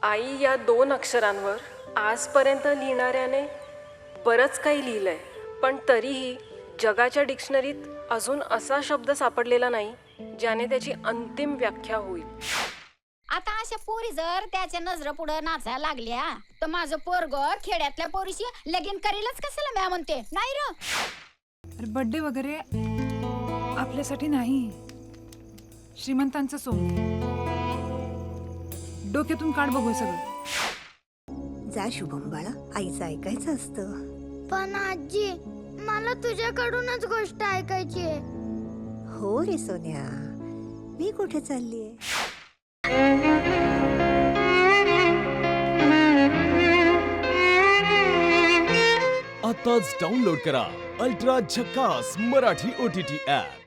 आई या 2 अक्षरांवर आजपर्यंत लिहिणाऱ्याने बरंच काही लिहिलंय, पण तरीही जगाच्या डिक्शनरीत अजून असा शब्द सापडलेला नाही ज्याने त्याची अंतिम व्याख्या होईल. आता अशा पोरी जर त्याच्या नजर पुढे नाचायला लागल्या तर माझं पोरग खेड्यातल्या पोरीशी लगीन करेलच कशाला म्या म्हणते नाही र. बर्थडे वगैरे आपल्यासाठी नाही, श्रीमंतांचं सोंग. डोक्यातून काढ बघू सगळं. जा शुभम बाळा, आईचं ऐकायचं असतं. पण आजी, मला तुझ्याकडूनच गोष्ट ऐकायची आहे. हो रे सोन्या, मी कुठे चाललीये? आताच डाउनलोड करा अल्ट्रा झकास मराठी OTT ॲप.